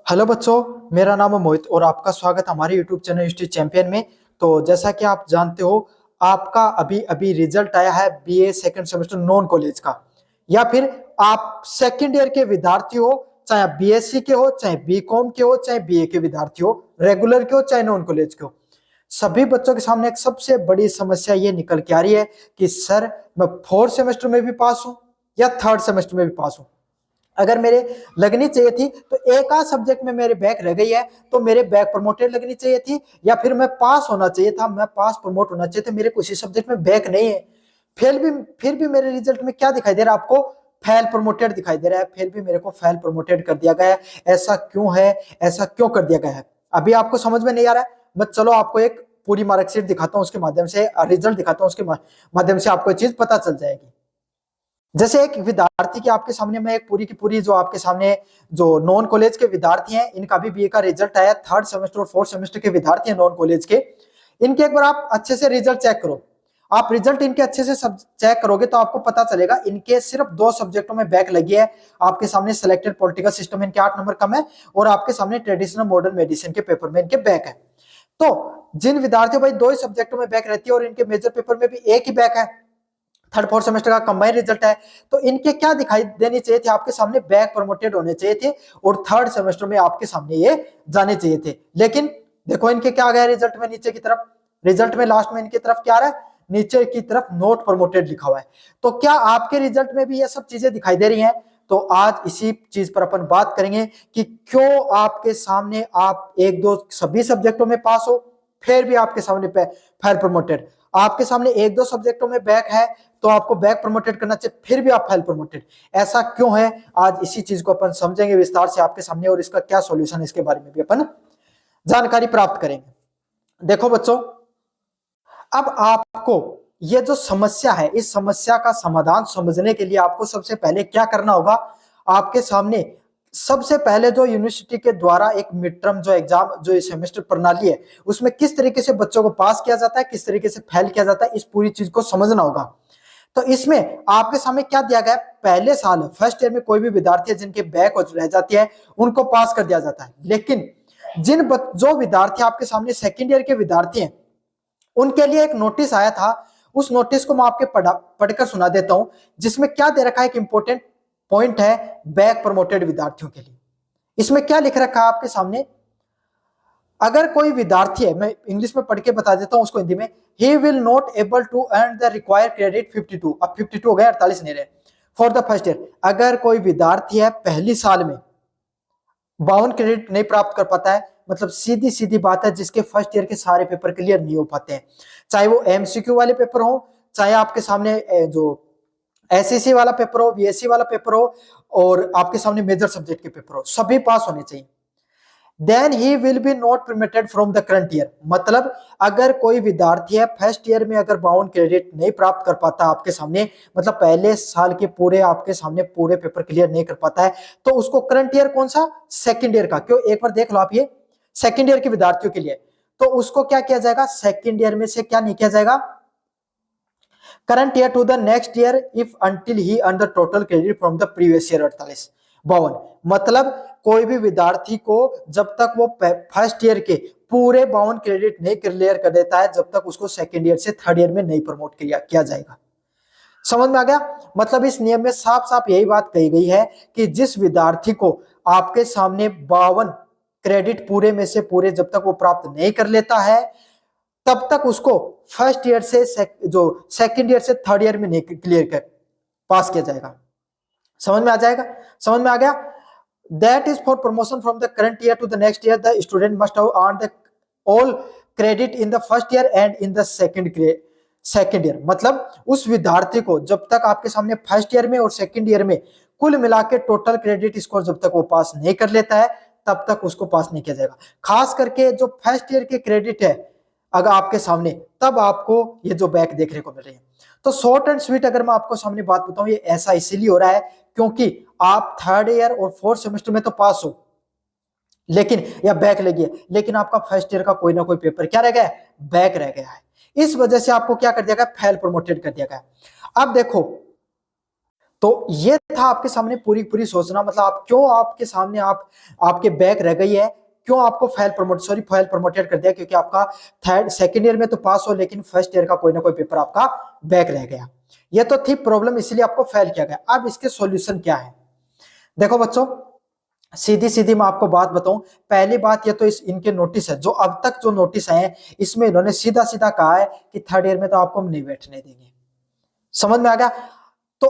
Hello बच्चों, मेरा नाम है मोहित और आपका स्वागत है हमारे यूट्यूब चैनल हिस्ट्री चैंपियन में। तो जैसा कि आप जानते हो, आपका अभी अभी रिजल्ट आया है BA second semester non college का। या फिर आप सेकंड ईयर के विद्यार्थी हो, चाहे आप बीएससी के हो, चाहे बीकॉम के हो, चाहे बीए के विद्यार्थी हो, रेगुलर के हो चाहे नॉन कॉलेज के हो, सभी बच्चों के सामने एक सबसे बड़ी समस्या ये निकल के आ रही है कि सर, मैं फोर्थ सेमेस्टर में भी पास हूं या थर्ड सेमेस्टर में भी पास हूं। अगर मेरे लगनी चाहिए थी तो एक आध सब्जेक्ट में मेरे बैक रह गई है, तो मेरे बैक प्रमोटेड लगनी चाहिए थी, या फिर मैं पास होना चाहिए था, मैं पास प्रमोट होना चाहिए था, मेरे किसी सब्जेक्ट में बैक नहीं है। फेल भी, फिर भी मेरे रिजल्ट में क्या दिखाई दे रहा है आपको? फेल प्रमोटेड दिखाई दे रहा है। फिर भी मेरे को फेल प्रमोटेड कर दिया गया है। ऐसा क्यों है? ऐसा क्यों कर दिया गया है? अभी आपको समझ में नहीं आ रहा है? मैं चलो आपको एक पूरी मार्कशीट दिखाता हूँ, उसके माध्यम से रिजल्ट दिखाता हूँ, उसके माध्यम से आपको चीज पता चल जाएगी। जैसे एक विद्यार्थी की आपके सामने मैं एक पूरी की पूरी जो आपके सामने जो नॉन कॉलेज के विद्यार्थी हैं, इनका भी बीए का रिजल्ट आया। थर्ड सेमेस्टर और फोर्थ सेमेस्टर के विद्यार्थी हैं नॉन कॉलेज के। इनके एक बार आप अच्छे से रिजल्ट चेक करो। आप रिजल्ट इनके अच्छे से सब चेक करोगे तो आपको पता चलेगा इनके सिर्फ 2 सब्जेक्टों में बैक लगी है। आपके सामने सिलेक्टेड पॉलिटिकल सिस्टम इनके 8 नंबर कम है, और आपके सामने ट्रेडिशनल मॉडर्न मेडिसिन के पेपर में इनके बैक है। तो जिन विद्यार्थियों भाई 2 ही सब्जेक्टों में बैक रहती है और इनके मेजर पेपर में भी एक ही बैक है, थर्ड फोर्थ सेमेस्टर का कंबाइन रिजल्ट है, तो इनके क्या दिखाई देनी चाहिए थे? आपके सामने बैक प्रमोटेड होने चाहिए थे और थर्ड सेमेस्टर में आपके सामने ये जाने चाहिए थे। लेकिन देखो इनके क्या गया रिजल्ट में, नीचे की तरफ। रिजल्ट में लास्ट में इनकी तरफ क्या आ रहा है? नीचे की तरफ नोट प्रमोटेड लिखा हुआ है। तो क्या आपके रिजल्ट में भी ये सब चीजें दिखाई दे रही हैं? तो आज इसी चीज पर अपन बात करेंगे कि क्यों आपके सामने आप एक दो सभी सब्जेक्टों में पास हो, फिर भी आपके सामने फेल प्रमोटेड। आपके सामने एक दो सब्जेक्टों में बैक है तो आपको बैक प्रमोटेड करना चाहिए, फिर भी आप फेल प्रमोटेड। ऐसा क्यों है? आज इसी चीज को अपन समझेंगे विस्तार से आपके सामने, और इसका क्या सॉल्यूशन है इसके बारे में भी अपन जानकारी प्राप्त करेंगे। देखो बच्चों, अब आपको ये जो समस्या है, इस समस्या का समाधान समझने के लिए आपको सबसे पहले क्या करना होगा? आपके सामने सबसे पहले जो यूनिवर्सिटी के द्वारा एक मिड टर्म जो एग्जाम, जो सेमेस्टर प्रणाली है, उसमें किस तरीके से बच्चों को पास किया जाता है, किस तरीके से फेल किया जाता है, इस पूरी चीज को समझना होगा। तो इसमें आपके सामने क्या दिया गया है? पहले साल फर्स्ट ईयर में कोई भी विद्यार्थी है जिनके बैक रह जाती है, उनको पास कर दिया जाता है। लेकिन जो विद्यार्थी आपके सामने सेकेंड ईयर के विद्यार्थी हैं, उनके लिए एक नोटिस आया था। उस नोटिस को मैं आपके पढ़कर सुना देता हूं, जिसमें क्या दे रखा है, एक इंपॉर्टेंट पॉइंट है बैक प्रमोटेड विद्यार्थियों के लिए। इसमें क्या लिख रखा है आपके सामने? अगर कोई विद्यार्थी है, मैं इंग्लिश में पढ़ के बता देता हूं उसको हिंदी में, he will not able to earn the required credit 52, अब 52 हो गए, 48 नहीं रहे, फॉर द फर्स्ट ईयर। अगर कोई विद्यार्थी है पहली साल में 52 क्रेडिट नहीं प्राप्त कर पाता है, मतलब सीधी सीधी बात है, जिसके फर्स्ट ईयर के सारे पेपर क्लियर नहीं हो पाते हैं, चाहे वो एमसीक्यू वाले पेपर हो, चाहे आपके सामने जो एसईसी वाला पेपर हो, बीएससी वाला पेपर हो, और आपके सामने मेजर सब्जेक्ट के पेपर हो, सभी पास होने चाहिए। Then he will be not permitted from the current year. मतलब अगर कोई विद्यार्थी है फर्स्ट ईयर में अगर 52 क्रेडिट नहीं प्राप्त कर पाता आपके सामने, मतलब पहले साल के पूरे आपके सामने पूरे पेपर क्लियर नहीं कर पाता है, तो उसको करंट ईयर कौन सा? सेकेंड ईयर का। क्यों? एक बार देख लो आप, ये सेकेंड ईयर के विद्यार्थियों के लिए, तो उसको क्या किया जाएगा? सेकेंड ईयर में से क्या नहीं किया जाएगा? Current year to the next year if until he earn the total credit from the previous year 48 52। मतलब कोई भी विद्यार्थी को जब तक वो फर्स्ट ईयर के पूरे 52 क्रेडिट नहीं क्लियर कर देता है, जब तक उसको सेकेंड ईयर से थर्ड ईयर में नहीं प्रमोट किया जाएगा। समझ में आ गया? मतलब इस नियम में साफ साफ यही बात कही गई है कि जिस विद्यार्थी को आपके सामने 52 क्रेडिट पूरे में से पूरे जब तक वो प्राप्त नहीं कर लेता है, तब तक उसको फर्स्ट ईयर से जो सेकेंड ईयर से थर्ड ईयर में नहीं क्लियर कर पास किया जाएगा। समझ में आ जाएगा? समझ में आ गया? That is for promotion from the current year to the next year, the student must have earn the all credit in the first year and in the second year. मतलब उस विद्यार्थी को जब तक आपके सामने फर्स्ट ईयर में और सेकेंड ईयर में कुल मिला के टोटल क्रेडिट स्कोर जब तक वो पास नहीं कर लेता है, तब तक उसको पास नहीं किया जाएगा। खास करके जो फर्स्ट ईयर के क्रेडिट है अगर आपके सामने, तब आपको ये जो बैक देखने को मिल रही है। तो शॉर्ट एंड स्वीट अगर मैं आपको सामने बात बताऊं, ये ऐसा इसीलिए हो रहा है क्योंकि आप थर्ड ईयर और फोर्थ सेमेस्टर में तो पास हो, लेकिन या बैक लगी है, लेकिन आपका फर्स्ट ईयर का कोई ना कोई पेपर क्या रह गया है? बैक रह गया है। इस वजह से आपको क्या कर दिया गया? फेल प्रमोटेड कर दिया गया। अब देखो, तो ये था आपके सामने पूरी पूरी सोचना, मतलब आप क्यों आपके सामने आप आपके बैक रह गई है, क्यों आपको फाइल प्रमोटेड कर दिया, क्योंकि आपका थर्ड सेकंड ईयर में तो पास हो लेकिन फर्स्ट ईयर का कोई ना कोई पेपर आपका बैक रह गया। ये तो थी प्रॉब्लम, इसलिए आपको फेल किया गया। अब इसके सॉल्यूशन क्या है, देखो बच्चों, सीधी सीधी मैं आपको बात बताऊं। पहली बात, ये तो इनके नोटिस है, जो अब तक जो नोटिस आए इसमें इन्होंने सीधा सीधा कहा है कि थर्ड ईयर में तो आपको हम नहीं बैठने देंगे। समझ में आ गया? तो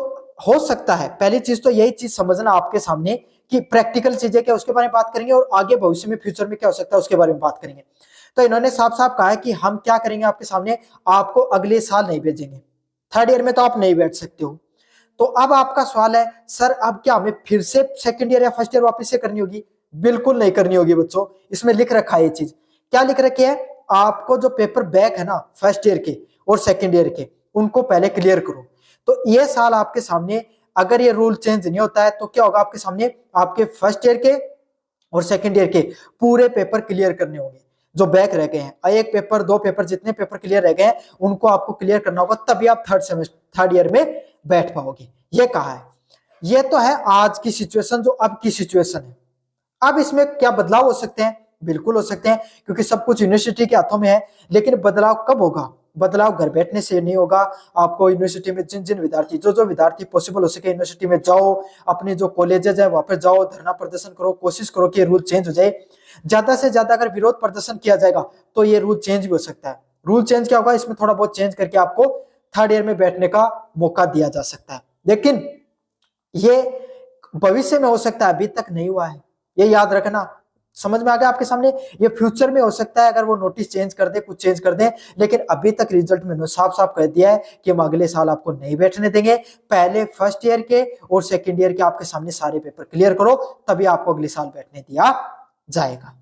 हो सकता है, पहली चीज तो यही चीज समझना आपके सामने कि प्रैक्टिकल चीजें क्या उसके बारे में बात करेंगे, और आगे भविष्य में फ्यूचर में क्या हो सकता है उसके बारे में बात करेंगे। तो इन्होंने साफ साफ कहा है कि हम क्या करेंगे आपके सामने, आपको अगले साल नहीं भेजेंगे, थर्ड ईयर में तो आप नहीं बैठ सकते हो। तो अब आपका सवाल है, सर अब क्या हमें फिर से सेकंड ईयर या फर्स्ट ईयर वापस से करनी होगी? बिल्कुल नहीं करनी होगी बच्चों। इसमें लिख रखा है ये चीज, क्या लिख रखी है, आपको जो पेपर बैक है ना फर्स्ट ईयर के और सेकंड ईयर के, उनको पहले क्लियर करो। तो ये साल आपके सामने अगर ये रूल चेंज नहीं होता है तो क्या होगा, आपके सामने आपके फर्स्ट ईयर के और सेकंड ईयर के पूरे पेपर क्लियर करने होंगे जो बैक रह गए हैं। एक पेपर, दो पेपर, जितने पेपर क्लियर रह गए हैं उनको आपको क्लियर करना होगा, तभी आप थर्ड ईयर में बैठ पाओगे, ये कहा है। ये तो है आज की सिचुएशन, जो अब की सिचुएशन है। अब इसमें क्या बदलाव हो सकते हैं? बिल्कुल हो सकते हैं, क्योंकि सब कुछ यूनिवर्सिटी के हाथों में है। लेकिन बदलाव कब होगा? बदलाव घर बैठने से नहीं होगा। आपको यूनिवर्सिटी में जिन जिन विद्यार्थी, जो जो विद्यार्थी पॉसिबल हो सके यूनिवर्सिटी में जाओ, अपने जो कॉलेजेज है वहां पर जाओ, धरना प्रदर्शन करो, कोशिश करो कि रूल चेंज हो जाए। ज्यादा से ज्यादा अगर विरोध प्रदर्शन किया जाएगा तो ये रूल चेंज भी हो सकता है। रूल चेंज क्या होगा, इसमें थोड़ा बहुत चेंज करके आपको थर्ड ईयर में बैठने का मौका दिया जा सकता है। लेकिन ये भविष्य में हो सकता है, अभी तक नहीं हुआ है, ये याद रखना। समझ में आ गया आपके सामने? ये फ्यूचर में हो सकता है अगर वो नोटिस चेंज कर दे, कुछ चेंज कर दे। लेकिन अभी तक रिजल्ट में साफ साफ कह दिया है कि हम अगले साल आपको नहीं बैठने देंगे। पहले फर्स्ट ईयर के और सेकंड ईयर के आपके सामने सारे पेपर क्लियर करो, तभी आपको अगले साल बैठने दिया जाएगा।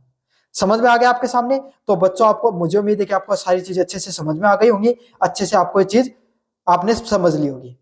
समझ में आ गया आपके सामने? तो बच्चों, आपको, मुझे उम्मीद है कि आपको सारी चीजें अच्छे से समझ में आ गई होंगी, अच्छे से आपको ये चीज आपने समझ ली होगी।